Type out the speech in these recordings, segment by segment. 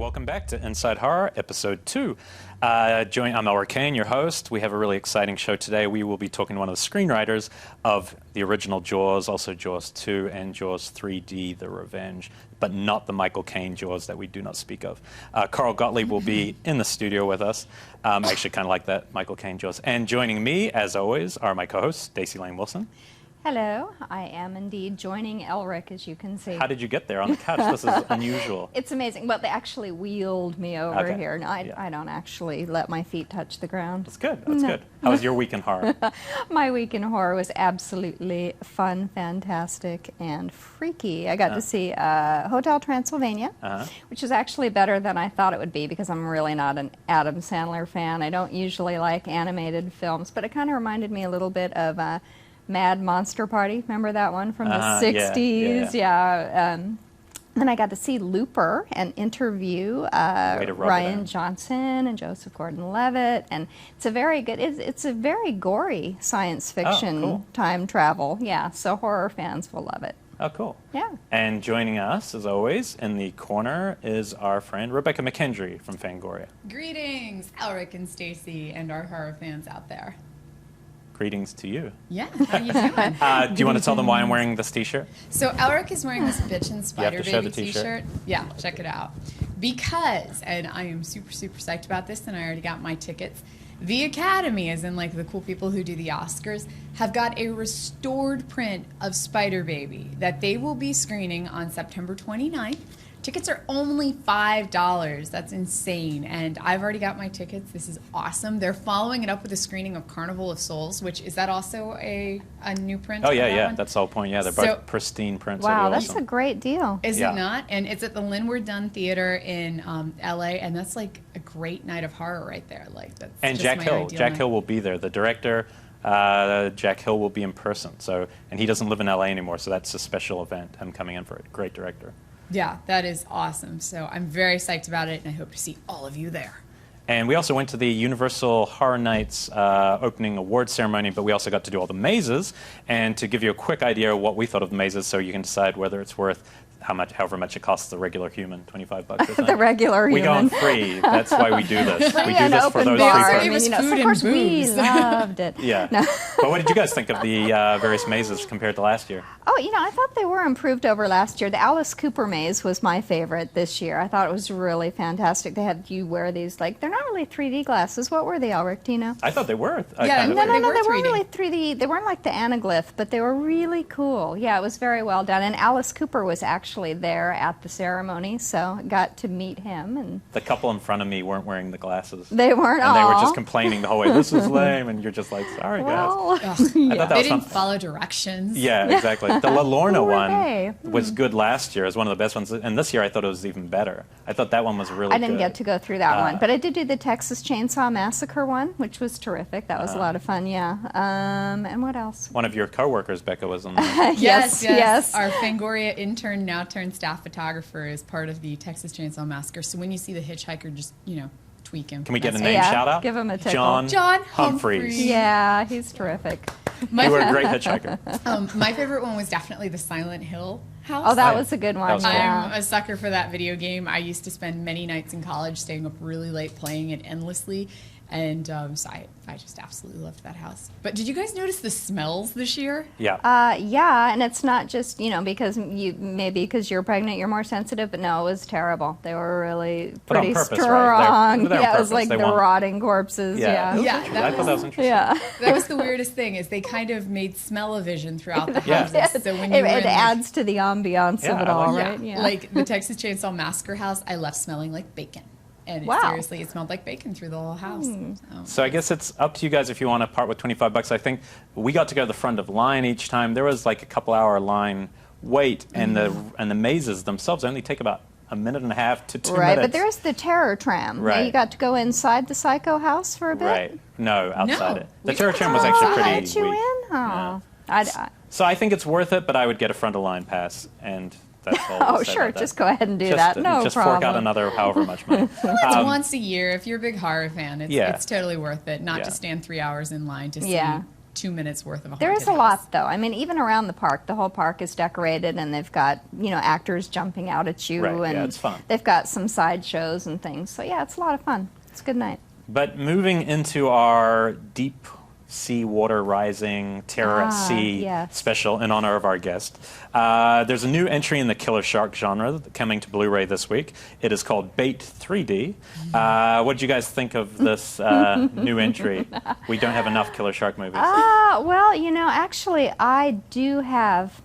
welcome back to Inside Horror, Episode 2. I'm Elric Kane, your host. We have a really exciting show today. We will be talking to one of the screenwriters of the original Jaws, also Jaws 2 and Jaws 3D, The Revenge, but not the Michael Caine Jaws that we do not speak of. Carl Gottlieb will be in the studio with us. Actually, kind of like that Michael Caine Jaws. And joining me, as always, are my co-hosts, Stacey Layne Wilson. Hello, I am indeed joining Elric, as you can see. How did you get there on the couch? This is unusual. It's amazing. Well, they actually wheeled me over here. No, I don't actually let my feet touch the ground. That's good. That's good. How was your week in horror? My week in horror was absolutely fun, fantastic, and freaky. I got to see Hotel Transylvania, which is actually better than I thought it would be because I'm really not an Adam Sandler fan. I don't usually like animated films, but it kind of reminded me a little bit of Mad Monster Party. Remember that one from the 60s? Yeah. Then I got to see Looper and interview Ryan Johnson and Joseph Gordon-Levitt, and it's a very good. It's a very gory science fiction time travel. Yeah, so horror fans will love it. Oh, cool. Yeah. And joining us, as always, in the corner is our friend Rebekah McKendry from Fangoria. Greetings, Elric and Staci, and our horror fans out there. Greetings to you. Yeah, how you doing? Do you want to tell them why I'm wearing this t-shirt? So Elric is wearing this bitch and spider baby t-shirt. t-shirt. Yeah, check it out. Because, and I am super, super psyched about this, and I already got my tickets, the Academy, as in like the cool people who do the Oscars, have got a restored print of Spider Baby that they will be screening on September 29th. Tickets are only $5. That's insane. And I've already got my tickets. This is awesome. They're following it up with a screening of Carnival of Souls, which, is that also a new print? Oh, yeah. That's the whole point. Yeah, they're both pristine prints. Wow, that's a great deal. Is it not? And it's at the Linwood Dunn Theater in L.A., and that's like a great night of horror right there. Like that's and just Jack my Hill. ideal Jack night. Hill will be there. The director, Jack Hill, will be in person. So, and he doesn't live in L.A. anymore, so that's a special event. Him coming in for it. Great director. Yeah, that is awesome. So I'm very psyched about it, and I hope to see all of you there. And we also went to the Universal Horror Nights opening awards ceremony, but we also got to do all the mazes. And to give you a quick idea of what we thought of the mazes, so you can decide whether it's worth however much it costs the regular human, $25 or something. The regular we human. We go free. That's why we do this. We do this for those bar. free Food of course, and we booze. loved it. Yeah. No. But what did you guys think of the various mazes compared to last year? Oh, I thought they were improved over last year. The Alice Cooper maze was my favorite this year. I thought it was really fantastic. They had you wear these, like, they're not really 3D glasses. What were they, Elric? Do you know? I thought they were. No, they weren't 3D. really 3D. They weren't like the anaglyph, but they were really cool. Yeah, it was very well done. And Alice Cooper was actually there at the ceremony, so got to meet him. And the couple in front of me weren't wearing the glasses. they weren't. And they were just complaining the whole way. This is lame, and you're just like, sorry, guys. Well, I thought that They was didn't follow directions. Yeah, exactly. The La Lorna Who were one they? was good last year. It was one of the best ones. And this year I thought it was even better. I thought that one was really good. I didn't get to go through that one, but I did do the Texas Chainsaw Massacre one, which was terrific. That was a lot of fun, yeah. And what else? One of your coworkers, Becca, was on there. Yes. Our Fangoria intern, now turned staff photographer, is part of the Texas Chainsaw Massacre. So when you see the hitchhiker, just, tweak him. Can we get a That's name Yeah, shout out? give him a tickle. John Humphreys. Yeah, he's terrific. You were a great hitchhiker. My favorite one was definitely the Silent Hill house. Oh, that was a good That one. was cool. I'm a sucker for that video game. I used to spend many nights in college staying up really late playing it endlessly. And so I just absolutely loved that house. But did you guys notice the smells this year? Yeah. Yeah, and it's not just, because because you're pregnant, you're more sensitive, but no, it was terrible. They were really But on pretty purpose, right? strong. They're on Yeah, it was purpose. like They the want- rotting corpses. Yeah. Yeah. Yeah, I thought that was interesting. Yeah. That was the weirdest thing, is they kind of made smell-o-vision throughout the Yeah. houses. So when you were It in the- adds to the ambiance Yeah, of it I all, like right? Yeah, like the Texas Chainsaw Massacre house, I left smelling like bacon. And Wow. seriously, it smelled like bacon through the whole house. So I guess it's up to you guys if you want to part with $25. I think we got to go to the front of the line each time. There was like a couple-hour line wait, and the mazes themselves only take about a minute and a half to 2 Right, minutes. but there's the terror tram. Right. You got to go inside the psycho house for a bit? Right. No, outside No. it. The We terror got tram was to actually outside. pretty Let you weak. in? Oh. Yeah. So I think it's worth it, but I would get a front of line pass, and that's all. Oh, I'll say sure. about that. Just go ahead and do Just, that. No just problem. fork out another however much money. It's once a year. If you're a big horror fan, Yeah. it's totally worth it. Not Yeah. to stand 3 hours in line to see Yeah. 2 minutes worth of a There haunted is a house. lot, though. I mean, even around the park, the whole park is decorated, and they've got, actors jumping out at you. Right, and yeah, it's fun. They've got some sideshows and things. So, yeah, it's a lot of fun. It's a good night. But moving into our deep sea water rising terror at sea yes. special in honor of our guest, there's a new entry in the killer shark genre coming to Blu-ray this week. It is called Bait 3D. What did you guys think of this new entry? We don't have enough killer shark movies. Well, actually, I do have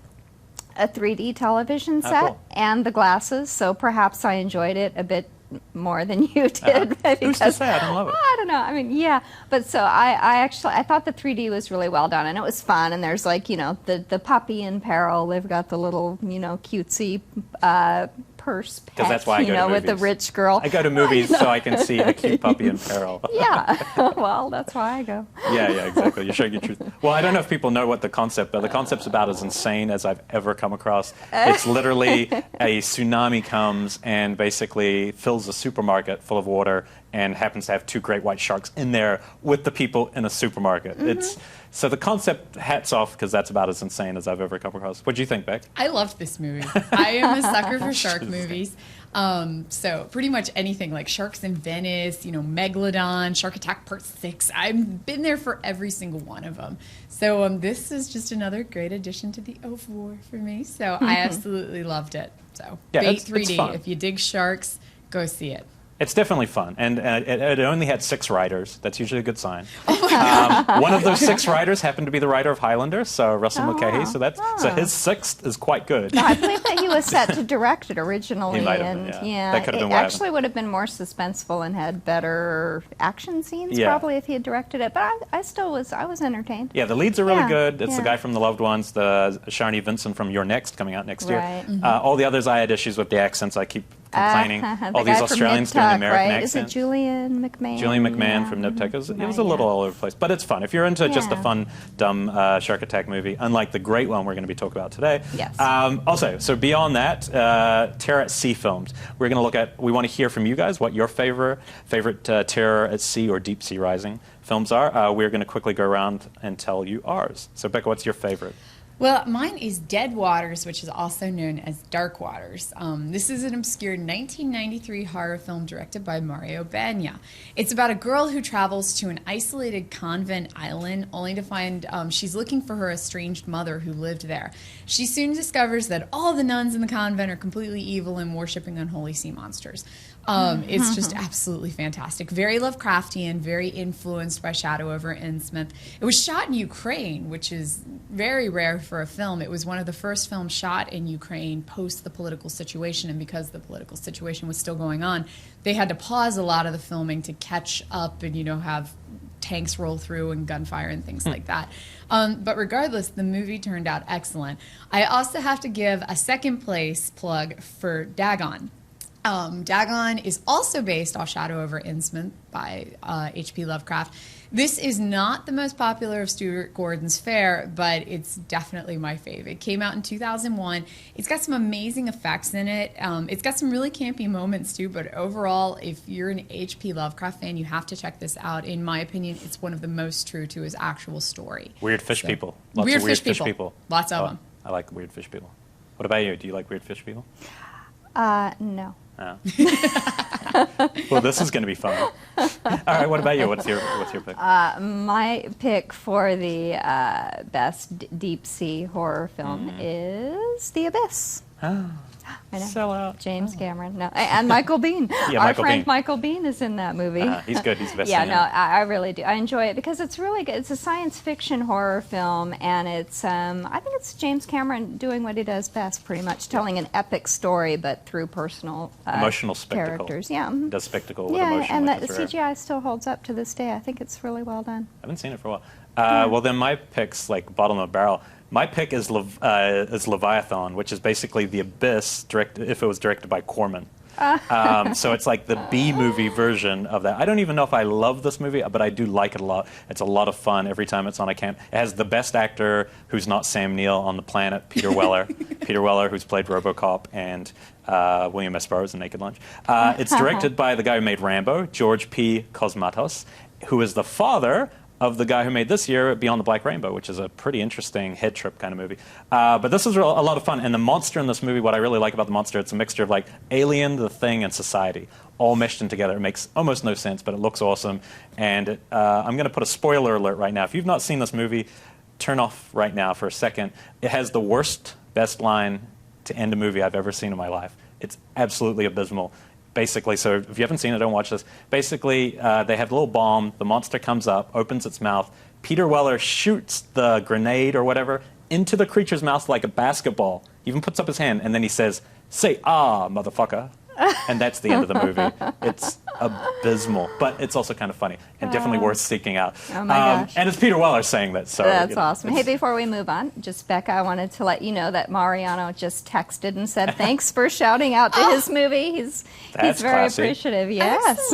a 3D television set cool. and the glasses, so perhaps I enjoyed it a bit more than you did. Who's to say? I don't love it. I don't know. I mean, yeah. But so I thought the 3D was really well done, and it was fun. And there's the puppy in peril. They've got the little, cutesy purse pet, Because that's why I go to with movies. the rich girl. I go to movies so I can see a cute puppy in peril. Yeah. Well, that's why I go. Yeah, exactly. You're showing your truth. Well, I don't know if people know what the concept, but the concept's about as insane as I've ever come across. It's literally a tsunami comes and basically fills a supermarket full of water and happens to have two great white sharks in there with the people in a supermarket. So the concept, hats off, because that's about as insane as I've ever come across. What do you think, Beck? I loved this movie. I am a sucker for shark movies. So pretty much anything like Sharks in Venice, Megalodon, Shark Attack Part 6. I've been there for every single one of them. So this is just another great addition to the oeuvre for me. So I absolutely loved it. So Yeah, Bait it's 3D, fun. if you dig sharks, go see it. It's definitely fun, and it only had 6 writers. That's usually a good sign. One of those 6 writers happened to be the writer of Highlander, so Russell Mulcahy. wow. So his 6th is quite good. I believe that he was set to direct it originally, He might have been, yeah. That could have been it what actually would have been more suspenseful and had better action scenes Yeah. probably if he had directed it. But I was entertained. Yeah, the leads are really Yeah, good. It's the yeah. guy from The Loved Ones, the Sharni Vincent from You're Next, coming out next year. Right. All the others, I had issues with the accents. I keep complaining. The All guy these from Australians doing the Nip Tuck, American right? accent. Is it Julian McMahon? Julian McMahon Yeah. from Nip Tuck. It was Right, a little yeah. all over the place. But it's fun. If you're into just a Yeah. fun, dumb Shark Attack movie, unlike the great one we're going to be talking about today. Yes. Also, so beyond that, terror at sea films. We want to hear from you guys what your favorite terror at sea or deep sea rising films are. We're going to quickly go around and tell you ours. So, Becca, what's your favorite? Well, mine is Dead Waters, which is also known as Dark Waters. This is an obscure 1993 horror film directed by Mario Bava. It's about a girl who travels to an isolated convent island only to find she's looking for her estranged mother who lived there. She soon discovers that all the nuns in the convent are completely evil and worshipping unholy sea monsters. It's just absolutely fantastic. Very Lovecraftian, very influenced by Shadow over Innsmouth. It was shot in Ukraine, which is very rare for a film. It was one of the first films shot in Ukraine post the political situation, and because the political situation was still going on, they had to pause a lot of the filming to catch up and, have tanks roll through and gunfire and things like that. But regardless, the movie turned out excellent. I also have to give a second place plug for Dagon. Dagon is also based off Shadow over Innsmouth by H.P. Lovecraft. This is not the most popular of Stuart Gordon's fare, but it's definitely my fave. It came out in 2001. It's got some amazing effects in it. It's got some really campy moments too, but overall, if you're an H.P. Lovecraft fan, you have to check this out. In my opinion, it's one of the most true to his actual story. Weird fish people. Lots Weird of weird fish people. Lots of them. I like weird fish people. What about you? Do you like weird fish people? No. Oh. Well, this is going to be fun. All right, what about you? What's your pick? My pick for the best deep sea horror film is The Abyss. I know. Sell out. James Cameron. No, and Michael Bean. Yeah, Our Michael friend Biehn. Michael Bean is in that movie. He's good. He's the best. Yeah, in no, it. I really do. I enjoy it because it's really good. It's a science fiction horror film, and it's I think it's James Cameron doing what he does best, pretty much telling an epic story, but through personal Emotional spectacle. characters. Yeah. Does spectacle with Yeah, emotion. and like the it's rare. CGI still holds up to this day. I think it's really well done. I haven't seen it for a while. Well, then my pick's like bottom of the barrel. My pick is Leviathan, which is basically The Abyss, if it was directed by Corman. So it's like the B-movie version of that. I don't even know if I love this movie, but I do like it a lot. It's a lot of fun every time it's on. It has the best actor who's not Sam Neill on the planet, Peter Weller. Peter Weller, who's played RoboCop, and William S. Burroughs in Naked Lunch. It's directed by the guy who made Rambo, George P. Cosmatos, who is the father of the guy who made this year, Beyond the Black Rainbow, which is a pretty interesting head trip kind of movie. But this is a lot of fun. And the monster in this movie, what I really like about the monster, it's a mixture of like Alien, The Thing, and Society, all meshed in together. It makes almost no sense, but it looks awesome. And I'm going to put a spoiler alert right now. If you've not seen this movie, turn off right now for a second. It has the worst, best line to end a movie I've ever seen in my life. It's absolutely abysmal. Basically, so if you haven't seen it, don't watch this. Basically, they have a little bomb. The monster comes up, opens its mouth. Peter Weller shoots the grenade or whatever into the creature's mouth like a basketball. He even puts up his hand, and then he says, "Say ah, motherfucker." And that's the end of the movie. It's abysmal, but it's also kind of funny and definitely worth seeking out. Oh my gosh. And it's Peter Weller saying that. So that's awesome. Hey, before we move on, just Becca, I wanted to let you know that Mariano just texted and said thanks for shouting out to his movie. He's very classy. appreciative. Yes.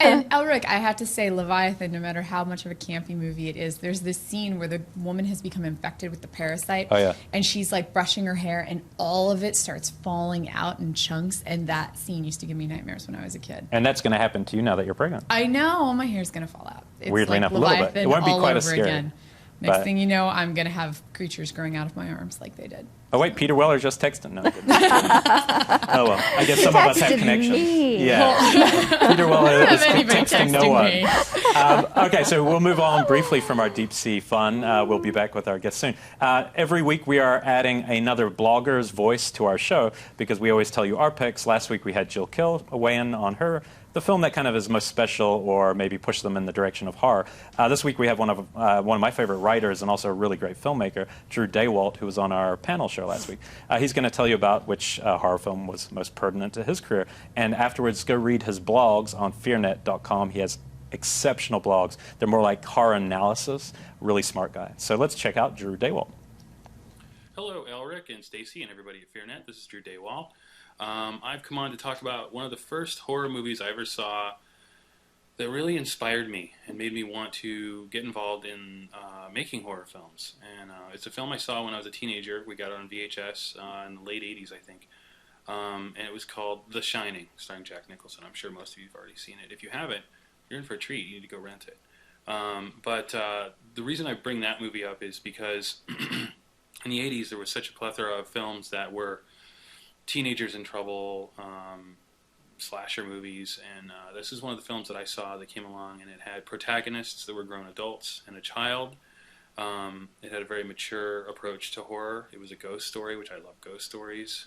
And Elric, I have to say, Leviathan, no matter how much of a campy movie it is, there's this scene where the woman has become infected with the parasite. Oh, yeah. And she's like brushing her hair, and all of it starts falling out in chunks. And that scene used to give me nightmares when I was a kid. And that's going to happen to you now that you're pregnant. I know, all my hair's going to fall out. It's Weirdly like enough, a little bit. Leviathan It won't be all quite as over scary. again. Next But- thing you know, I'm going to have creatures growing out of my arms like they did. Oh, wait, Peter Weller just texted. No, he didn't. Oh, well, I guess some of us have Texted connections. me. Yeah. Peter Weller is anybody texting no texting one. Okay, so we'll move on briefly from our deep sea fun. We'll be back with our guests soon. Every week we are adding another blogger's voice to our show because we always tell you our picks. Last week we had Jill Kill weigh in on the film that kind of is most special or maybe push them in the direction of horror. This week we have one of my favorite writers and also a really great filmmaker, Drew Daywalt, who was on our panel show last week. He's going to tell you about which horror film was most pertinent to his career. And afterwards, go read his blogs on fearnet.com. He has exceptional blogs. They're more like horror analysis. Really smart guy. So let's check out Drew Daywalt. Hello, Elric and Staci and everybody at FearNet. This is Drew Daywalt. I've come on to talk about one of the first horror movies I ever saw that really inspired me and made me want to get involved in making horror films. And it's a film I saw when I was a teenager. We got it on VHS in the late 80s, I think. And it was called The Shining, starring Jack Nicholson. I'm sure most of you have already seen it. If you haven't, you're in for a treat. You need to go rent it. But the reason I bring that movie up is because in the 80s there was such a plethora of films that were teenagers in trouble, slasher movies, and this is one of the films that I saw that came along, and it had protagonists that were grown adults and a child. It had a very mature approach to horror. It was a ghost story, which I love ghost stories.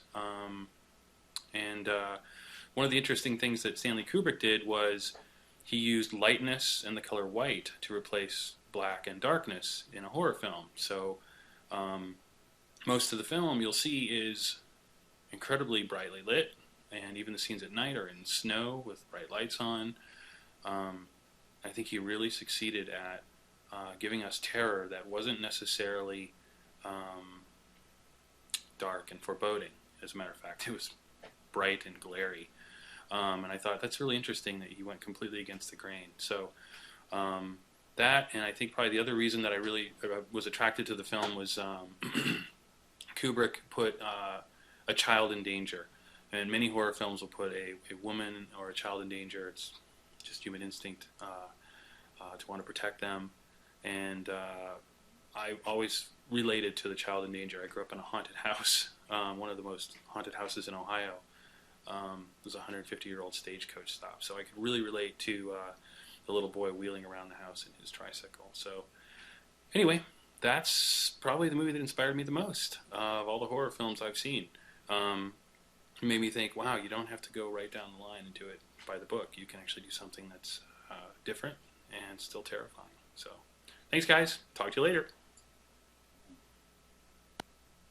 And one of the interesting things that Stanley Kubrick did was he used lightness and the color white to replace black and darkness in a horror film. So most of the film you'll see is incredibly brightly lit, and even the scenes at night are in snow with bright lights on. I think he really succeeded at giving us terror that wasn't necessarily dark and foreboding. As a matter of fact, it was bright and glary. And I thought that's really interesting that he went completely against the grain. So that, and I think probably the other reason that I really was attracted to the film was Kubrick put a child in danger. And many horror films will put a woman or a child in danger. It's just human instinct to want to protect them. And I always related to the child in danger. I grew up in a haunted house, one of the most haunted houses in Ohio. It was a 150-year-old stagecoach stop. So I could really relate to the little boy wheeling around the house in his tricycle. So anyway, that's probably the movie that inspired me the most of all the horror films I've seen. It made me think, wow, you don't have to go right down the line and do it by the book. You can actually do something that's different and still terrifying. So thanks, guys. Talk to you later.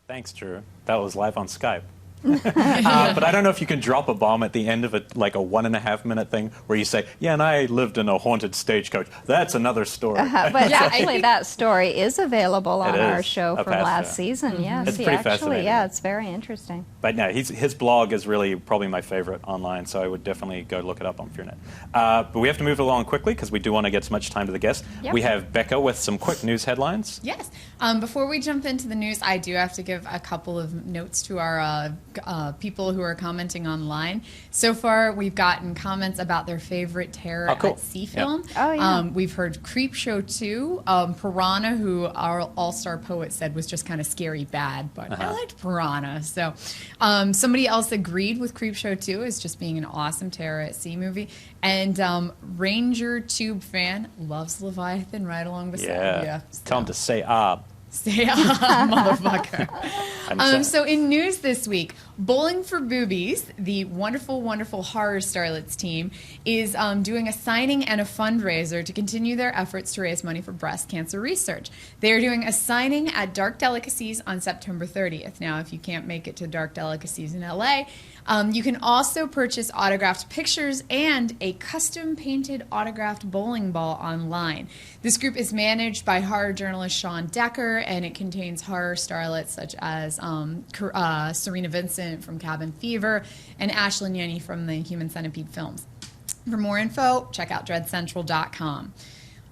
Thanks, Drew. That was live on Skype. But I don't know if you can drop a bomb at the end of it, like a 1.5 minute thing where you say, yeah, and I lived in a haunted stagecoach. That's another story. But actually, that story is available on our is show a from past last show. season. Yes, It's pretty fascinating. Yeah, it's very interesting. But no, his blog is really probably my favorite online, so I would definitely go look it up on FearNet. But we have to move along quickly because we do want to get as much time to the guests. Yep. We have Becca with some quick news headlines. Yes. Before we jump into the news, I do have to give a couple of notes to our people who are commenting online. So far, we've gotten comments about their favorite terror at sea film. Yep. Oh, yeah. We've heard Creepshow 2. Piranha, who our all-star poet said was just kind of scary bad, but I liked Piranha. So somebody else agreed with Creepshow 2 as just being an awesome terror at sea movie. And Ranger Tube fan loves Leviathan right along beside you. So. Tell him to say Say motherfucker. So in news this week, Bowling for Boobies, the wonderful, wonderful Horror Starlets team, is doing a signing and a fundraiser to continue their efforts to raise money for breast cancer research. They are doing a signing at Dark Delicacies on September 30th. Now, if you can't make it to Dark Delicacies in LA, you can also purchase autographed pictures and a custom-painted autographed bowling ball online. This group is managed by horror journalist Sean Decker, and it contains horror starlets such as Serena Vincent from Cabin Fever and Ashlyn Yenny from the Human Centipede films. For more info, check out dreadcentral.com.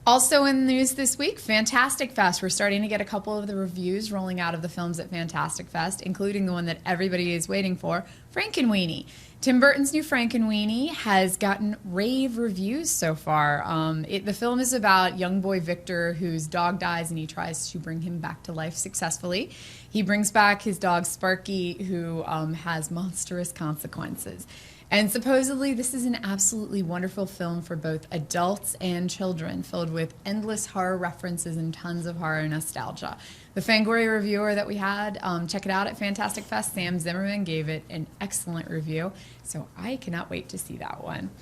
Also in the news this week, Fantastic Fest. We're starting to get a couple of the reviews rolling out of the films at Fantastic Fest, including the one that everybody is waiting for, Frankenweenie. Tim Burton's new Frankenweenie has gotten rave reviews so far. The film is about young boy Victor, whose dog dies, and he tries to bring him back to life successfully. He brings back his dog Sparky, who has monstrous consequences. And supposedly this is an absolutely wonderful film for both adults and children, filled with endless horror references and tons of horror nostalgia. The Fangoria reviewer that we had, check it out at Fantastic Fest, Sam Zimmerman, gave it an excellent review. So I cannot wait to see that one.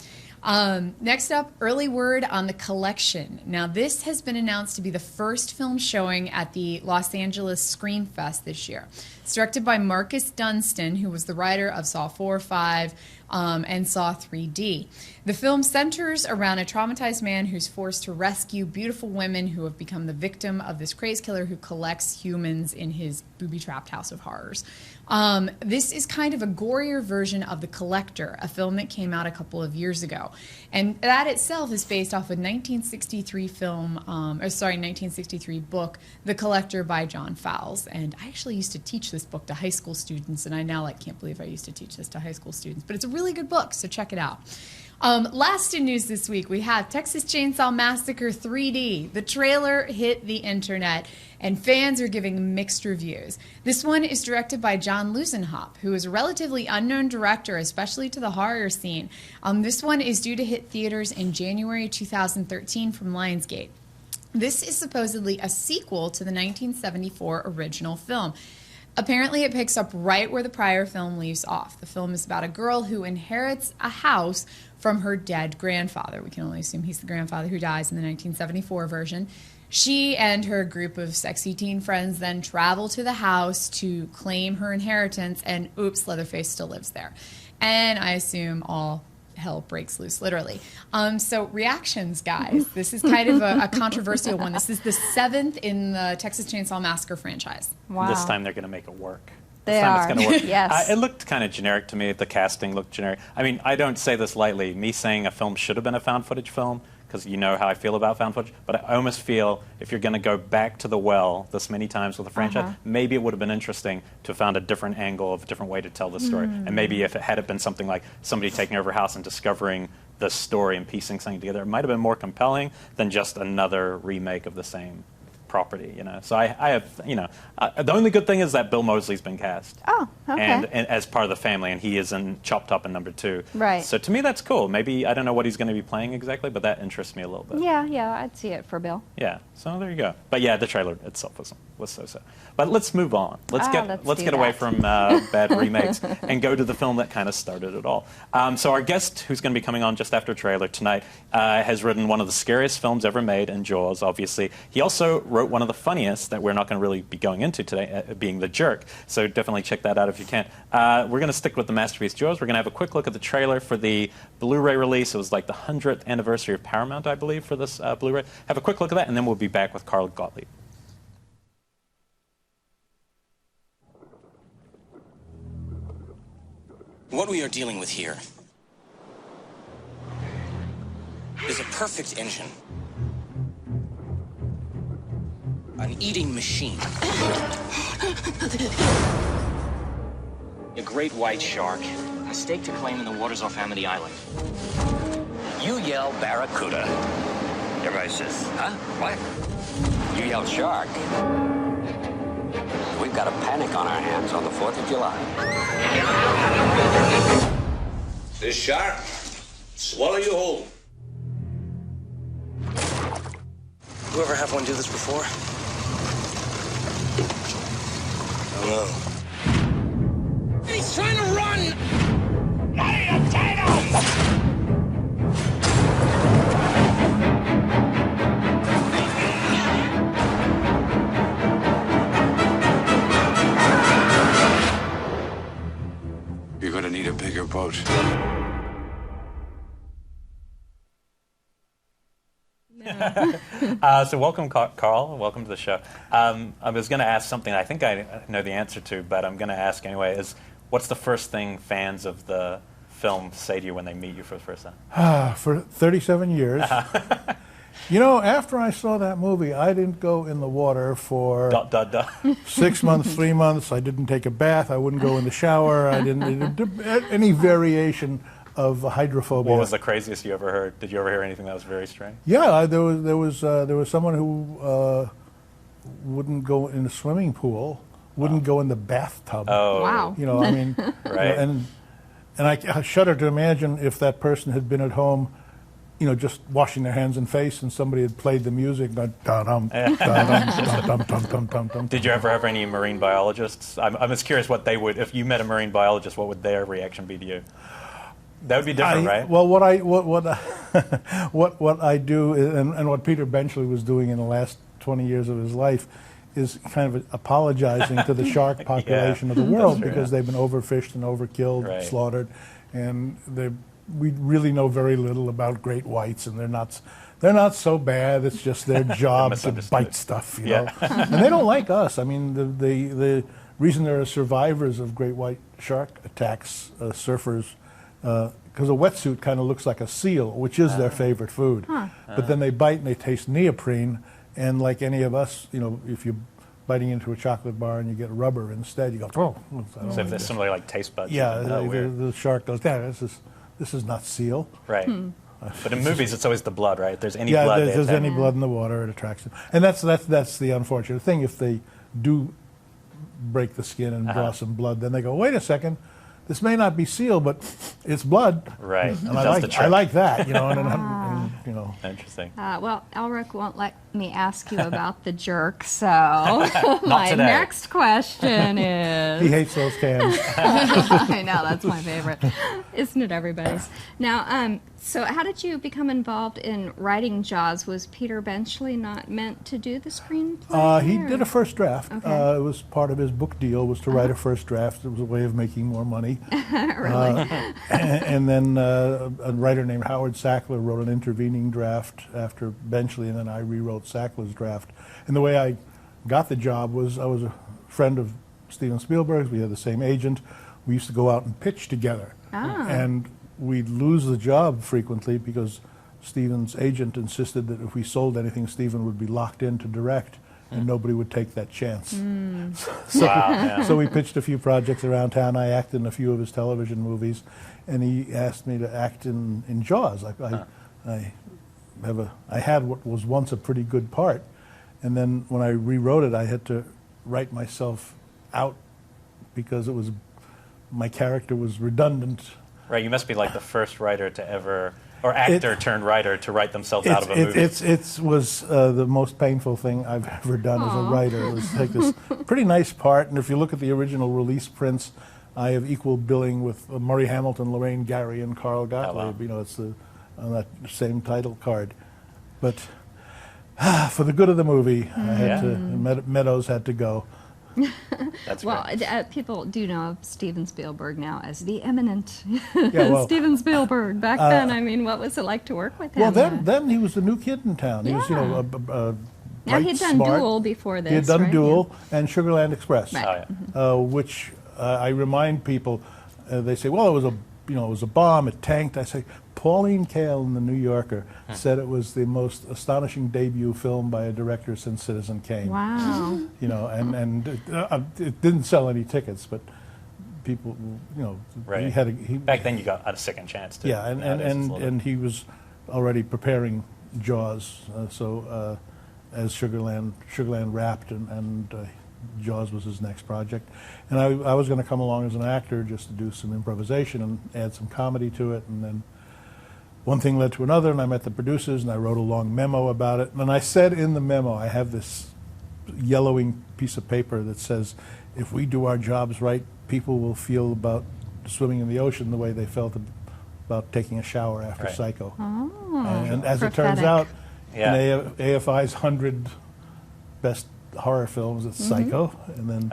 Next up, early word on The Collection. Now, this has been announced to be the first film showing at the Los Angeles Screen Fest this year. It's directed by Marcus Dunstan, who was the writer of Saw 4, 5, and Saw 3D. The film centers around a traumatized man who's forced to rescue beautiful women who have become the victim of this craze killer who collects humans in his booby-trapped house of horrors. This is kind of a gorier version of The Collector, a film that came out a couple of years ago. And that itself is based off a 1963 book, The Collector by John Fowles. And I actually used to teach this book to high school students, and I now can't believe I used to teach this to high school students. But it's a really good book, so check it out. Last in news this week, we have Texas Chainsaw Massacre 3D. The trailer hit the internet, and fans are giving mixed reviews. This one is directed by John Lusenhop, who is a relatively unknown director, especially to the horror scene. This one is due to hit theaters in January 2013 from Lionsgate. This is supposedly a sequel to the 1974 original film. Apparently, it picks up right where the prior film leaves off. The film is about a girl who inherits a house from her dead grandfather. We can only assume he's the grandfather who dies in the 1974 version. She and her group of sexy teen friends then travel to the house to claim her inheritance, and oops, Leatherface still lives there. And I assume all hell breaks loose, literally. So reactions, guys. This is kind of a controversial one. This is the 7th in the Texas Chainsaw Massacre franchise. Wow. This time they're going to make it work. They time are. It's gonna work. Yes. It looked kind of generic to me. The casting looked generic. I mean, I don't say this lightly. Me saying a film should have been a found footage film, because you know how I feel about found footage, but I almost feel if you're going to go back to the well this many times with a franchise, maybe it would have been interesting to have found a different angle, a different way to tell the story. And maybe if it had been something like somebody taking over a house and discovering the story and piecing something together, it might have been more compelling than just another remake of the same property, you know. So I have, you know, the only good thing is that Bill Moseley's been cast. Oh, okay. And as part of the family, and he is chopped up in number 2. Right. So to me, that's cool. Maybe, I don't know what he's going to be playing exactly, but that interests me a little bit. Yeah, I'd see it for Bill. Yeah, so there you go. But yeah, the trailer itself was so-so. But let's move on. Let's get away from bad remakes and go to the film that kind of started it all. So our guest, who's going to be coming on just after trailer tonight, has written one of the scariest films ever made, in Jaws, obviously. He also wrote one of the funniest that we're not going to really be going into today, being The Jerk. So definitely check that out if you can. We're going to stick with the masterpiece Jaws. We're going to have a quick look at the trailer for the Blu-ray release. It was like the 100th anniversary of Paramount, I believe, for this Blu-ray. Have a quick look at that, and then we'll be back with Carl Gottlieb. What we are dealing with here is a perfect engine. An eating machine. A great white shark. A stake to claim in the waters off Amity Island. You yell barracuda. Everybody says, huh? What? You yell shark. We've got a panic on our hands on the 4th of July. This shark, swallow you whole. You ever have one do this before? No. He's trying to run! You're gonna need a bigger boat. So welcome, Carl. Welcome to the show. I was going to ask something I think I know the answer to, but I'm going to ask anyway. What's the first thing fans of the film say to you when they meet you for the first time? For 37 years. You know, after I saw that movie, I didn't go in the water for 6 months, 3 months. I didn't take a bath. I wouldn't go in the shower. I didn't any variation of hydrophobia. What was the craziest you ever heard? Did you ever hear anything that was very strange? Yeah, there was someone who wouldn't go in the swimming pool, wouldn't go in the bathtub. Oh, wow! You know, I mean, right. And I shudder to imagine if that person had been at home, you know, just washing their hands and face, and somebody had played the music. Dum dum dum dum dum dum dum. Did you ever have any marine biologists? I'm just curious what they would, if you met a marine biologist, what would their reaction be to you? That would be different, right? Well, what I do, and what Peter Benchley was doing in the last 20 years of his life, is kind of apologizing to the shark population of the world because they've been overfished and overkilled, slaughtered, and we really know very little about great whites, and they're not so bad. It's just their job to bite stuff, you know. And they don't like us. I mean, the reason there are survivors of great white shark attacks, surfers. Because a wetsuit kind of looks like a seal, which is their favorite food. But then they bite and they taste neoprene, and like any of us, you know, if you're biting into a chocolate bar and you get rubber instead, you go, oh. So if they're similar like taste buds. Yeah, the shark goes, yeah, this is not seal. Right. But in movies, it's always the blood, right? If there's any blood, if there's any blood in the water, it attracts them. And that's the unfortunate thing. If they do break the skin and draw some blood, then they go, wait a second. This may not be seal, but it's blood. Right. And I like that, you know. And you know. Interesting. Well, Elric won't let me ask you about the jerk, so my next question is... He hates those cans. I know, that's my favorite. Isn't it everybody's? Now, so how did you become involved in writing Jaws? Was Peter Benchley not meant to do the screenplay? He did a first draft. Okay. It was part of his book deal was to write a first draft. It was a way of making more money. Really? And then a writer named Howard Sackler wrote an intervening draft after Benchley, and then I rewrote Sackler's draft. And the way I got the job was I was a friend of Steven Spielberg's. We had the same agent. We used to go out and pitch together. And we'd lose the job frequently because Steven's agent insisted that if we sold anything, Steven would be locked in to direct, and nobody would take that chance. So we pitched a few projects around town. I acted in a few of his television movies, and he asked me to act in Jaws. I had what was once a pretty good part, and then when I rewrote it, I had to write myself out because my character was redundant. Right, you must be like the first writer to ever, or actor turned writer to write themselves out of a movie. It was the most painful thing I've ever done as a writer. It was to take this pretty nice part, and if you look at the original release prints, I have equal billing with Murray Hamilton, Lorraine Gary, and Carl Gottlieb. Oh, wow. You know, it's on that same title card. But for the good of the movie, I had to. Meadows had to go. That's well, people do know of Steven Spielberg now as the eminent Steven Spielberg. Back then, I mean, what was it like to work with him? Well, then he was the new kid in town. He was, you know, now he had done smart. Duel before this. He had done right? Duel and Sugarland Express, Right. which I remind people. They say, "Well, it was a bomb. It tanked." I say, Pauline Kael in the New Yorker said it was the most astonishing debut film by a director since Citizen Kane. Wow. You know, and it didn't sell any tickets, but people, Right. Back then you got a second chance to. Yeah, and he was already preparing Jaws, as Sugarland wrapped, and Jaws was his next project. And I was going to come along as an actor just to do some improvisation and add some comedy to it, and then one thing led to another, and I met the producers, and I wrote a long memo about it. And I said in the memo, I have this yellowing piece of paper that says, if we do our jobs right, people will feel about swimming in the ocean the way they felt about taking a shower after Psycho. Oh, and as prophetic. it turns out, Yeah. in AFI's 100 best horror films, it's Psycho, and then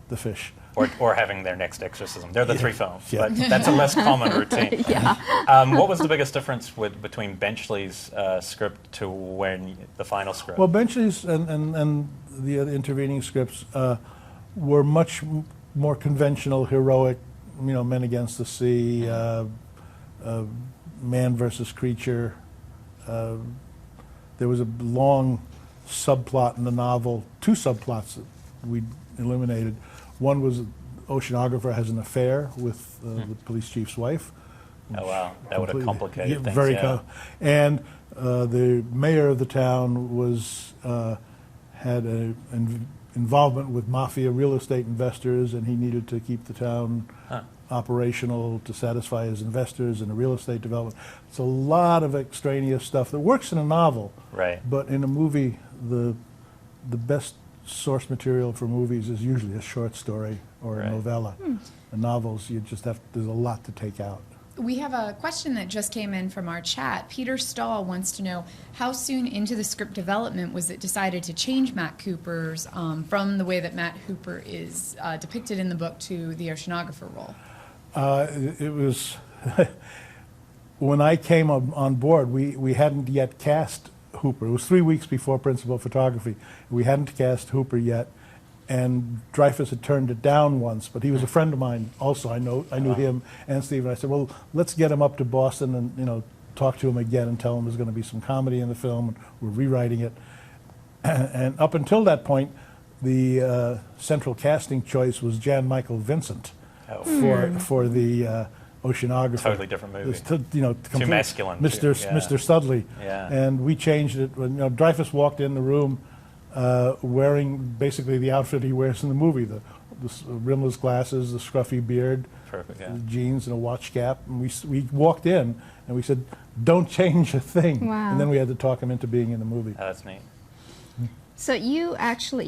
The Fish. Or having their next exorcism. They're the three films, Yeah. but that's a less common routine. What was the biggest difference between Benchley's script to the final script? Well, Benchley's and the other intervening scripts were much more conventional, heroic, men against the sea, man versus creature. There was a long subplot in the novel, two subplots that we eliminated. One was an oceanographer has an affair with the police chief's wife. Oh, wow. That would have complicated things. Very and the mayor of the town had an involvement with mafia real estate investors, and he needed to keep the town operational to satisfy his investors in a real estate development. It's a lot of extraneous stuff that works in a novel, right? But in a movie, the best source material for movies is usually a short story or a novella. In novels, there's a lot to take out. We have a question that just came in from our chat. Peter Stahl wants to know, how soon into the script development was it decided to change Matt Cooper's, from the way that Matt Cooper is depicted in the book to the oceanographer role? It was, when I came on board, we hadn't yet cast Hooper. It was 3 weeks before principal photography. We hadn't cast Hooper yet, and Dreyfuss had turned it down once, but he was a friend of mine also. I knew him and Steve, and I said, well, let's get him up to Boston and talk to him again and tell him there's going to be some comedy in the film, and we're rewriting it. And up until that point, the central casting choice was Jan Michael Vincent for the oceanographer. Totally different movie. Too masculine. Mr. Studley. Yeah. And we changed it when Dreyfuss walked in the room wearing basically the outfit he wears in the movie, the rimless glasses, the scruffy beard, the jeans and a watch cap. And we walked in and we said, don't change a thing. Wow. And then we had to talk him into being in the movie. Oh, that's neat. So you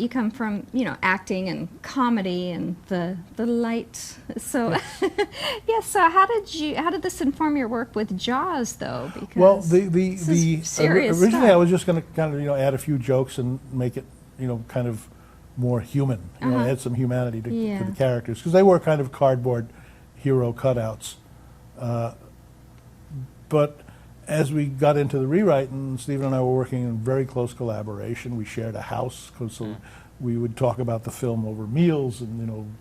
come from, acting and comedy and the light. So so how did this inform your work with Jaws though? Because well, serious originally stuff. I was just going to kind of add a few jokes and make it kind of more human. Add some humanity to the characters, because they were kind of cardboard hero cutouts. But as we got into the rewrite, and Stephen and I were working in very close collaboration, we shared a house, so we would talk about the film over meals and,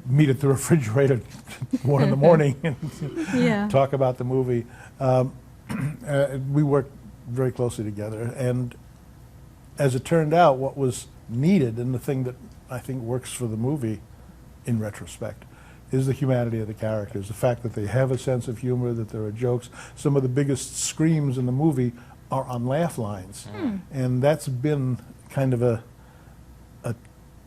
meet at the refrigerator at 1 in the morning and talk about the movie. We worked very closely together, and as it turned out, what was needed, and the thing that I think works for the movie in retrospect, is the humanity of the characters, the fact that they have a sense of humor, that there are jokes. Some of the biggest screams in the movie are on laugh lines. And that's been kind of a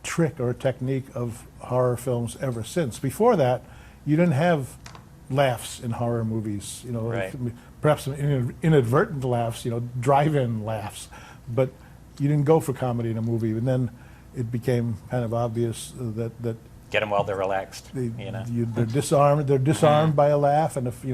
trick or a technique of horror films ever since. Before that, you didn't have laughs in horror movies, perhaps some inadvertent laughs, drive-in laughs, but you didn't go for comedy in a movie. And then it became kind of obvious that Get them while they're relaxed. They're disarmed. They're disarmed by a laugh, and if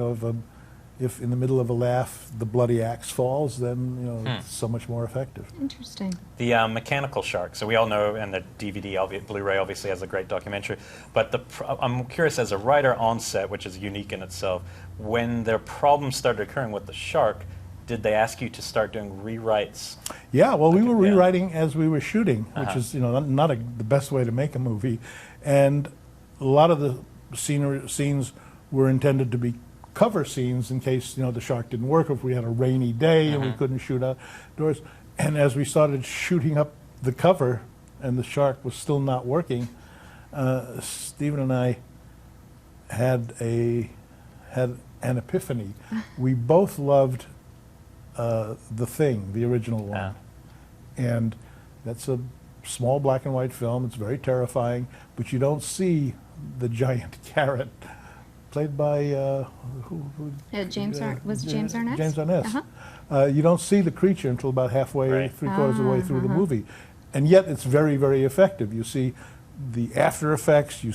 in the middle of a laugh the bloody axe falls, then it's so much more effective. Interesting. The mechanical shark. So we all know, and the DVD, Blu-ray obviously has a great documentary. But I'm curious, as a writer on set, which is unique in itself, when their problems started occurring with the shark, did they ask you to start doing rewrites? Yeah, well, we were rewriting as we were shooting, which is not the best way to make a movie. And a lot of the scenes were intended to be cover scenes in case the shark didn't work, if we had a rainy day and we couldn't shoot outdoors. And as we started shooting up the cover and the shark was still not working, Stephen and I had an epiphany. We both loved The Thing, the original one. And that's a small black and white film. It's very terrifying, but you don't see the giant carrot played by James Arness? James Arness. You don't see the creature until about halfway, three-quarters of the way through the movie. And yet it's very, very effective. You see the after effects, you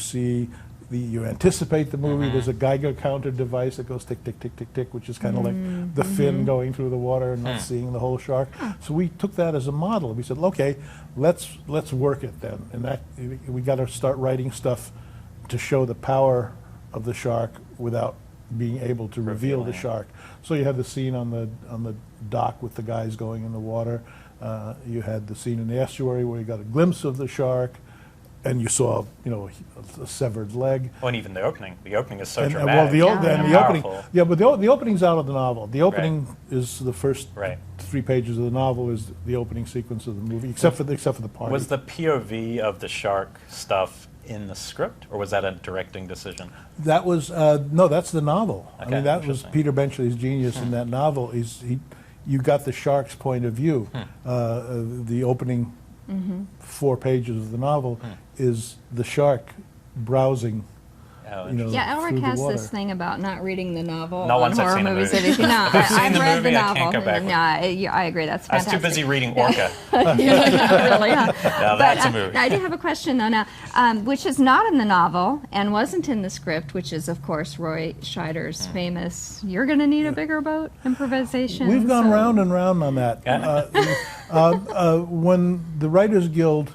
anticipate the movie. There's a Geiger counter device that goes tick, tick, tick, tick, tick, which is kind of like the fin going through the water and not seeing the whole shark. So we took that as a model. We said, okay, let's work it then. And that we got to start writing stuff to show the power of the shark without being able to reveal the shark. So you had the scene on the dock with the guys going in the water. You had the scene in the estuary where you got a glimpse of the shark. And you saw, a severed leg. Oh, and even the opening. The opening is so and, dramatic. the opening, but the opening's out of the novel. The opening is the first 3 pages of the novel is the opening sequence of the movie, except for the party. Was the POV of the shark stuff in the script, or was that a directing decision? That was no, that's the novel. Okay, I mean, that was Peter Benchley's genius in that novel. You got the shark's point of view. The opening 4 pages of the novel is the shark browsing. Elric has this thing about not reading the novel not on horror movies. I've read the novel. I can't go back. I agree. That's fantastic. I was too busy reading Orca. Really, Now that's a movie. I do have a question though now, which is not in the novel and wasn't in the script, which is of course Roy Scheider's famous "You're going to need a bigger boat" improvisation. We've gone round and round on that. When the Writers Guild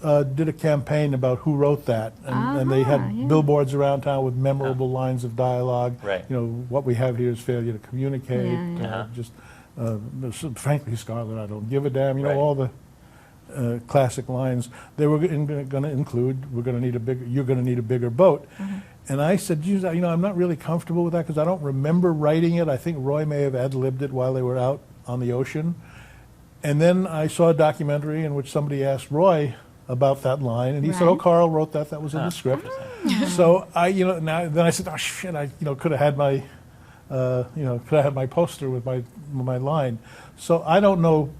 did a campaign about who wrote that, and they had billboards around town with memorable lines of dialogue. Right. What we have here is failure to communicate. Frankly, Scarlet, I don't give a damn. All the classic lines. They were going to include, "You're going to need a bigger boat." And I said, geez, I'm not really comfortable with that because I don't remember writing it. I think Roy may have ad-libbed it while they were out on the ocean. And then I saw a documentary in which somebody asked Roy about that line, and he said, "Oh, Carl wrote that. That was in the script." So then I said, "Oh shit! I could have had my, my poster with my line." So I don't know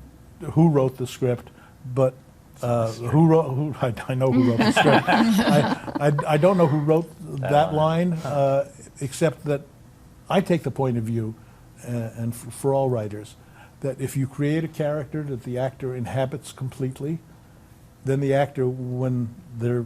who wrote the script, but I know who wrote the script. I don't know who wrote that line, except that I take the point of view, and for all writers, that if you create a character that the actor inhabits completely, then the actor, when they're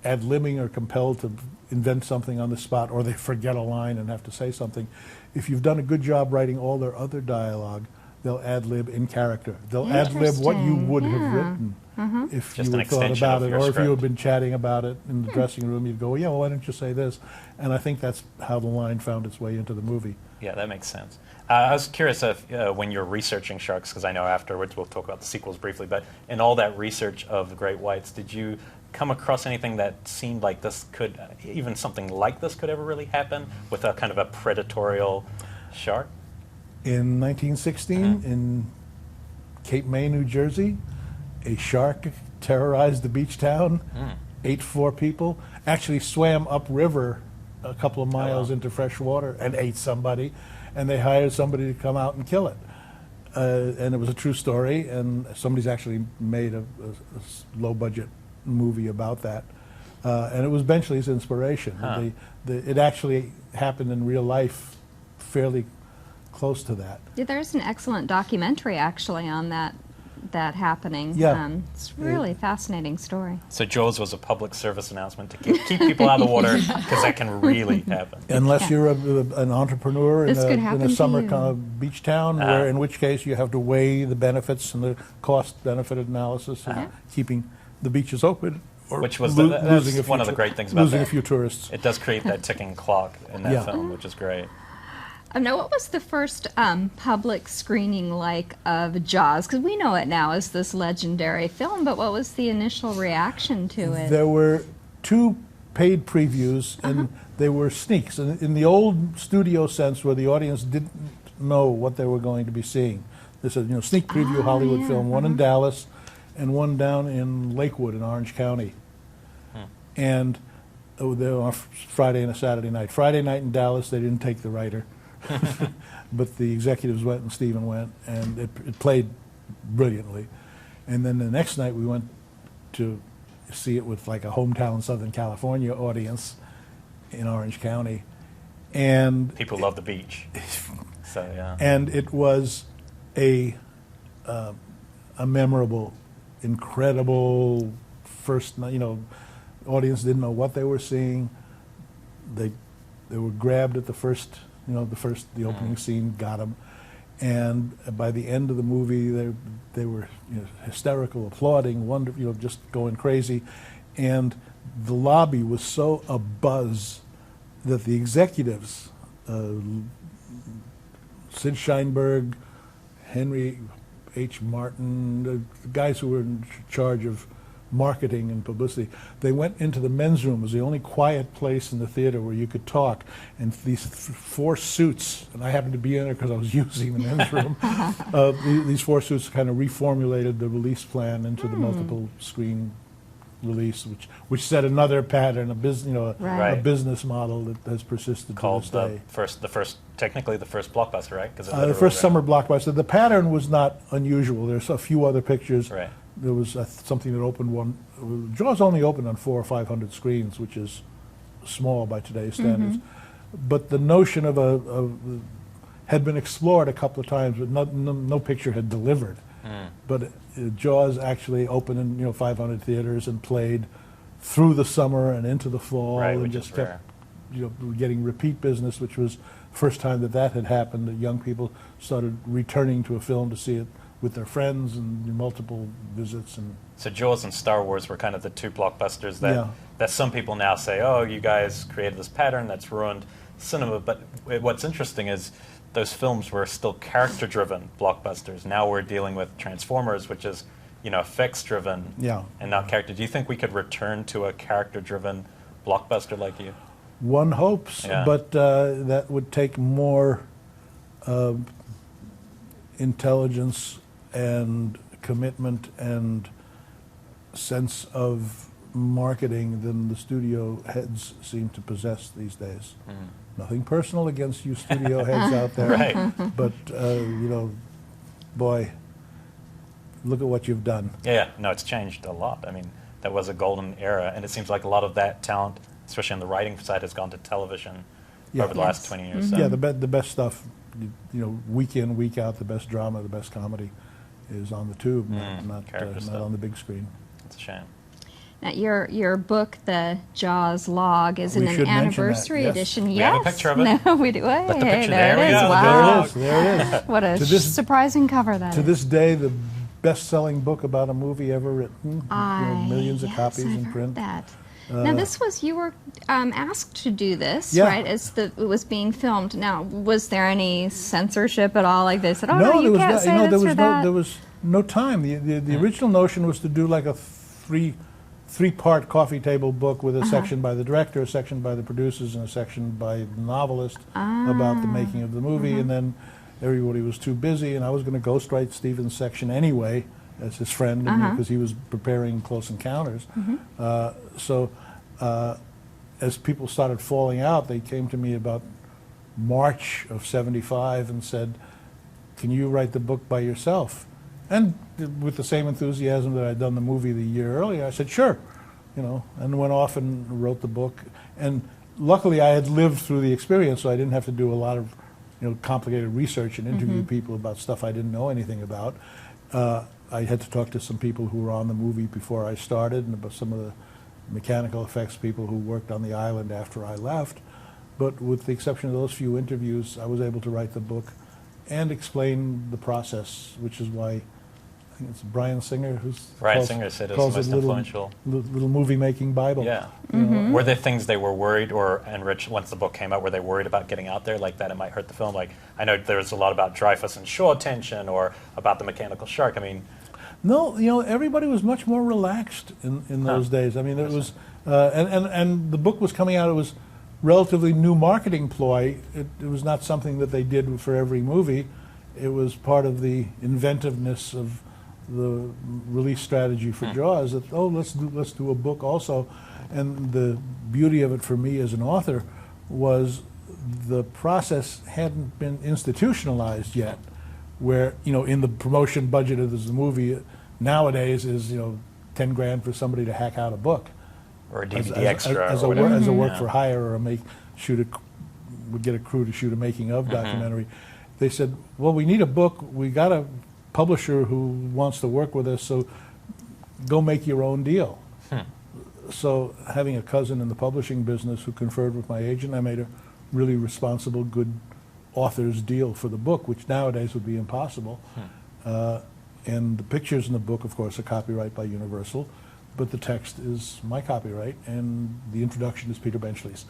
ad-libbing or compelled to invent something on the spot, or they forget a line and have to say something, if you've done a good job writing all their other dialogue, they'll ad-lib in character. They'll ad-lib what you would have written if Just you had thought about it, or if you had been chatting about it in the dressing room. You'd go, "Yeah, well, why don't you say this?" And I think that's how the line found its way into the movie. Yeah, that makes sense. I was curious if when you're researching sharks, because I know afterwards we'll talk about the sequels briefly, but in all that research of the great whites, did you come across anything that seemed like this could, even something like this could ever really happen with a kind of a predatorial shark? In 1916, in Cape May, New Jersey, a shark terrorized the beach town, ate 4 people, actually swam upriver a couple of miles into fresh water and ate somebody, and they hired somebody to come out and kill it. And it was a true story, and somebody's actually made a low-budget movie about that. And it was Benchley's inspiration. It actually happened in real life fairly close to that. Yeah, there's an excellent documentary actually on that happening. Yeah. It's really fascinating story. So Jaws was a public service announcement to keep people out of the water, because that can really happen. Unless you're an entrepreneur in a summer kind of beach town, in which case you have to weigh the benefits and the cost-benefit analysis of keeping the beaches open. Which was one of the great things about losing a few tourists. It does create that ticking clock in that film, which is great. Now, what was the first public screening like of Jaws? Because we know it now as this legendary film, but what was the initial reaction to it? There were 2 paid previews, and they were sneaks. In the old studio sense, where the audience didn't know what they were going to be seeing. This is sneak preview Hollywood film, one in Dallas and one down in Lakewood in Orange County. And they were on Friday and a Saturday night. Friday night in Dallas, they didn't take the writer, but the executives went and Stephen went, and it played brilliantly. And then the next night we went to see it with like a hometown Southern California audience in Orange County, and people love the beach. So yeah, and it was a memorable, incredible first. Audience didn't know what they were seeing. They were grabbed at the first. The opening scene got them, and by the end of the movie, they were hysterical, applauding, wonderful, just going crazy, and the lobby was so abuzz that the executives, Sid Sheinberg, Henry H. Martin, the guys who were in charge of marketing and publicity, they went into the men's room. It was the only quiet place in the theater where you could talk. And these four suits, and I happened to be in there because I was using the men's room, these four suits kind of reformulated the release plan into the multiple screen release, which set another pattern, a business model that has persisted called to this day. Technically the first blockbuster, right? The first summer blockbuster. The pattern was not unusual. There's a few other pictures. Right. There was something that opened Jaws only opened on 400 or 500 screens, which is small by today's standards. But the notion had been explored a couple of times, but no picture had delivered. But Jaws actually opened in 500 theaters and played through the summer and into the fall, and just kept getting repeat business, which was the first time that had happened. That young people started returning to a film to see it with their friends and multiple visits. And so Jaws and Star Wars were kind of the two blockbusters that some people now say, oh, you guys created this pattern that's ruined cinema. But what's interesting is those films were still character-driven blockbusters. Now we're dealing with Transformers, which is effects-driven and not character. Do you think we could return to a character-driven blockbuster like you? One hopes, but that would take more intelligence and commitment and sense of marketing than the studio heads seem to possess these days. Nothing personal against you studio heads out there, but boy, look at what you've done. No, it's changed a lot. I mean, that was a golden era, and it seems like a lot of that talent, especially on the writing side, has gone to television over the last 20 years. So. Yeah, the best stuff, week in, week out, the best drama, the best comedy is on the tube, not on the big screen. It's a shame. Now, your book, The Jaws Log, is in an anniversary edition. We have a picture of it. No, we do. Hey, the picture there it is. Wow. There it is. What a surprising cover that is. To this day, the best-selling book about a movie ever written. Millions of copies in print. That. Now, you were asked to do this, right? It was being filmed. Now, was there any censorship at all? Like they said, no, you can't say this or that? There was no time. The original notion was to do like a three-part coffee table book with a section by the director, a section by the producers, and a section by the novelist about the making of the movie. And then everybody was too busy, and I was going to ghostwrite Stephen's section anyway as his friend, because he was preparing Close Encounters. So as people started falling out, they came to me about March of '75 and said, can you write the book by yourself? And with the same enthusiasm that I'd done the movie the year earlier, I said, sure, and went off and wrote the book. And luckily I had lived through the experience, so I didn't have to do a lot of complicated research and interview people about stuff I didn't know anything about. I had to talk to some people who were on the movie before I started, and about some of the mechanical effects people who worked on the island after I left. But with the exception of those few interviews, I was able to write the book and explain the process, which is why I think it's Brian Singer Singer said it's the most influential little movie-making Bible. Yeah. Were there things they were worried or enriched once the book came out? Were they worried about getting out there like that it might hurt the film? Like, I know there was a lot about Dreyfus and shore tension or about the mechanical shark. I mean, no, everybody was much more relaxed in those days. I mean, it was, and the book was coming out. It was relatively new marketing ploy. It was not something that they did for every movie. It was part of the inventiveness of the release strategy for Jaws, that let's do a book also. And the beauty of it for me as an author was the process hadn't been institutionalized yet, where in the promotion budget of the movie nowadays is 10 grand for somebody to hack out a book, or a DVD extra, as a work for hire, or would get a crew to shoot a making of documentary. They said, well, we need a book. We got a publisher who wants to work with us, so go make your own deal. So having a cousin in the publishing business who conferred with my agent, I made a really responsible, good author's deal for the book, which nowadays would be impossible. And the pictures in the book, of course, are copyright by Universal, but the text is my copyright, and the introduction is Peter Benchley's.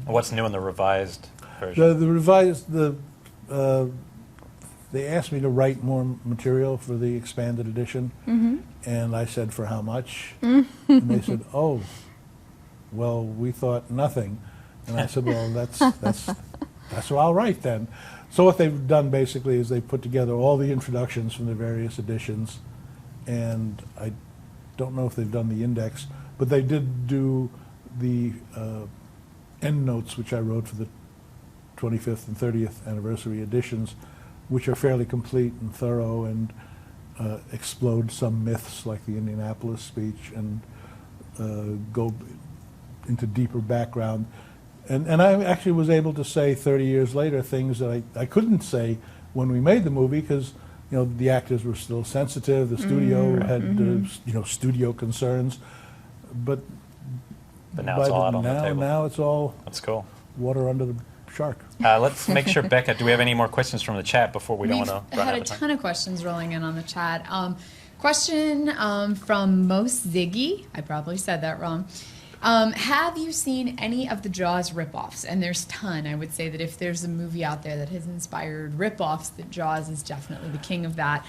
What's new in the revised version? The revised, they asked me to write more material for the expanded edition, and I said, for how much? And they said, oh, well, we thought nothing. And I said, well, that's what I'll write then. So what they've done basically is they put together all the introductions from the various editions, and I don't know if they've done the index, but they did do the endnotes, which I wrote for the 25th and 30th anniversary editions, which are fairly complete and thorough and explode some myths like the Indianapolis speech and go into deeper background. And I actually was able to say 30 years later things that I couldn't say when we made the movie, because the actors were still sensitive. The studio had studio concerns, but now it's all out on the table. Now it's all that's cool. Water under the shark. Let's make sure, Becca, do we have any more questions from the chat before we don't want to run out of time? We've had a ton of questions rolling in on the chat. Question from Most Ziggy. I probably said that wrong. Have you seen any of the Jaws ripoffs? And there's a ton. I would say that if there's a movie out there that has inspired ripoffs, that Jaws is definitely the king of that.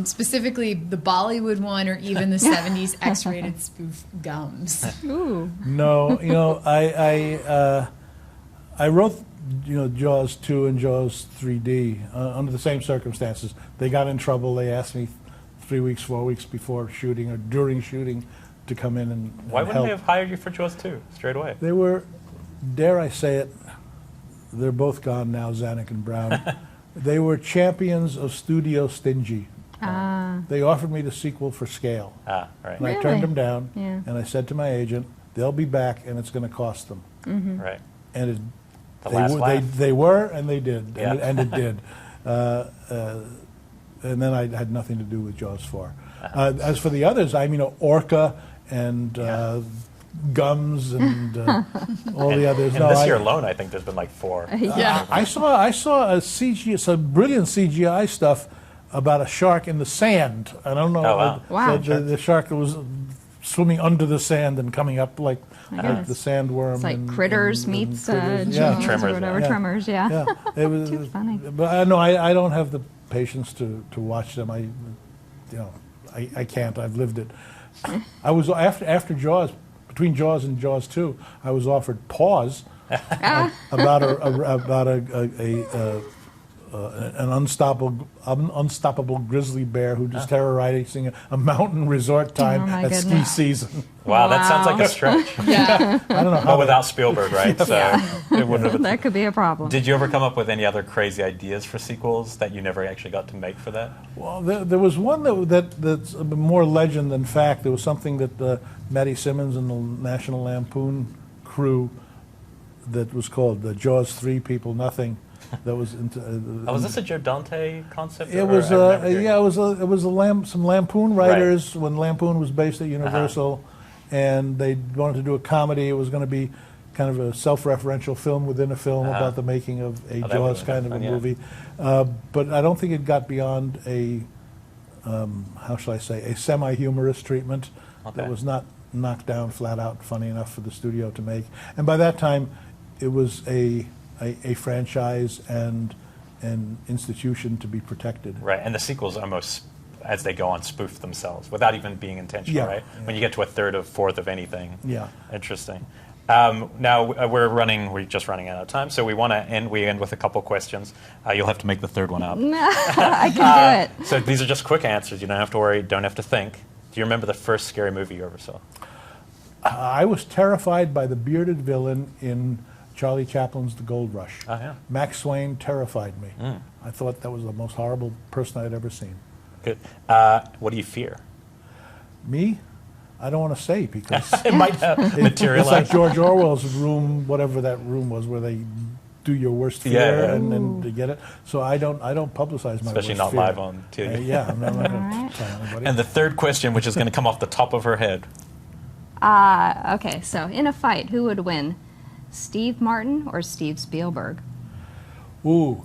Specifically, the Bollywood one, or even the 70s X-rated spoof Gums. Ooh. No, I wrote Jaws 2 and Jaws 3D under the same circumstances. They got in trouble. They asked me 3 weeks, 4 weeks before shooting or during shooting to come in and Why wouldn't help. they have hired you for Jaws 2 straight away? They were, dare I say it, they're both gone now, Zanuck and Brown. They were champions of studio stingy. They offered me the sequel for scale. Right. And I turned them down, and I said to my agent, they'll be back and it's going to cost them. Right. And They were, and they did, Yeah. and it did. And then I had nothing to do with Jaws 4. As for the others, Orca and Gums and all the others. And this year alone, I think there's been like 4. I saw a CGI, some brilliant CGI stuff about a shark in the sand. I don't know. Oh, wow. The shark that was swimming under the sand and coming up like the sandworm. It's like and, Critters and meets Critters. Tremors Tremors, or whatever. yeah. Tremors, yeah. It was Too funny. But no, I don't have the patience to watch them. I can't. I've lived it. I was after Jaws, between Jaws and Jaws 2, I was offered Pause about an unstoppable grizzly bear who just terrorizing a mountain resort time at ski season. Wow, that sounds like a stretch. Yeah. I don't know how. But without Spielberg, right? So it wouldn't have. That could be a problem. Did you ever come up with any other crazy ideas for sequels that you never actually got to make for that? Well, there was one that's more legend than fact. There was something that Matty Simmons and the National Lampoon crew that was called Jaws 3 People Nothing. That was into. Was this a Joe Dante concept? It was. It was some Lampoon writers when Lampoon was based at Universal, and they wanted to do a comedy. It was going to be kind of a self-referential film within a film about the making of a Jaws kind of a movie. But I don't think it got beyond a, how shall I say, a semi-humorous treatment that was not knocked down flat out funny enough for the studio to make. And by that time, it was a franchise and an institution to be protected. Right, and the sequels almost, as they go on, spoof themselves without even being intentional, right? Yeah. When you get to a third of fourth of anything. Yeah. Interesting. Now we're just running out of time, so we end with a couple questions. You'll have to make the third one up. I can do it. So these are just quick answers. You don't have to worry. Don't have to think. Do you remember the first scary movie you ever saw? I was terrified by the bearded villain in Charlie Chaplin's The Gold Rush. Oh, yeah. Max Swain terrified me. I thought that was the most horrible person I'd ever seen. Good. What do you fear? Me? I don't want to say because it might materialize. It's like George Orwell's room, whatever that room was, where they do your worst fear and then they get it. So I don't publicize my especially worst not fear. live on TV. I'm not going to tell anybody. And the third question, which is going to come off the top of her head. Okay, so in a fight, who would win? Steve Martin or Steve Spielberg? Ooh.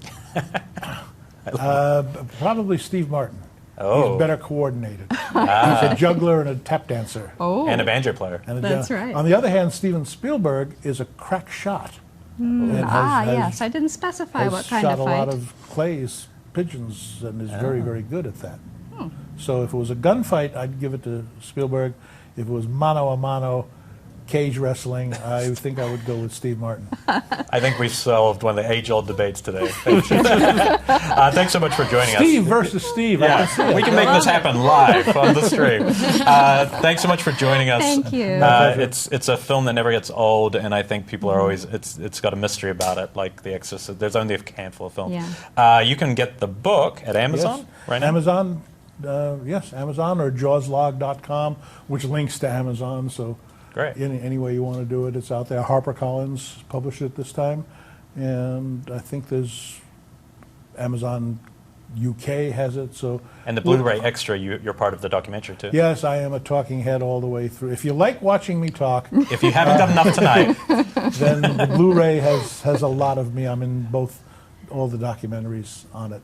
Probably Steve Martin. Oh. He's better coordinated. He's a juggler and a tap dancer. Oh. And a banjo player. That's right. On the other hand, Steven Spielberg is a crack shot. Yes. I didn't specify what kind of fight. Shot a fight. lot of clays, pigeons, and is very, very good at that. So if it was a gunfight, I'd give it to Spielberg. If it was mano a mano, cage wrestling, I think I would go with Steve Martin. I think we've solved one of the age-old debates today. Thanks so much for joining us. Steve versus Steve. Yeah, we can make this happen live on the stream. Thanks so much for joining us. Thank you. It's a film that never gets old, and I think people are always, it's got a mystery about it, like The Exorcist. There's only a handful of films. Yeah. You can get the book at Amazon right now? Amazon, Amazon or jawslog.com, which links to Amazon, so... Great. Any way you want to do it, it's out there. HarperCollins published it this time, and I think there's Amazon UK has it. So and the Blu-ray extra, you're part of the documentary too. Yes, I am a talking head all the way through. If you like watching me talk, if you haven't done enough tonight, then the Blu-ray has a lot of me. I'm in all the documentaries on it.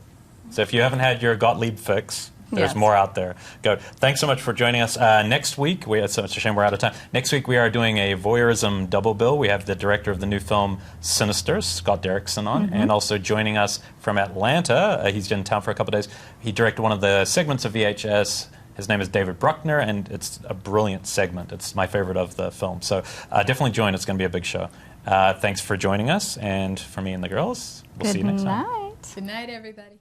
So if you haven't had your Gottlieb fix. There's more out there. Go. Thanks so much for joining us. Next week, it's a shame we're out of time. Next week, we are doing a voyeurism double bill. We have the director of the new film Sinister, Scott Derrickson, on, and also joining us from Atlanta. He's in town for a couple of days. He directed one of the segments of VHS. His name is David Bruckner, and it's a brilliant segment. It's my favorite of the film. So definitely join. It's going to be a big show. Thanks for joining us, and for me and the girls, we'll see you next time. Good night, everybody.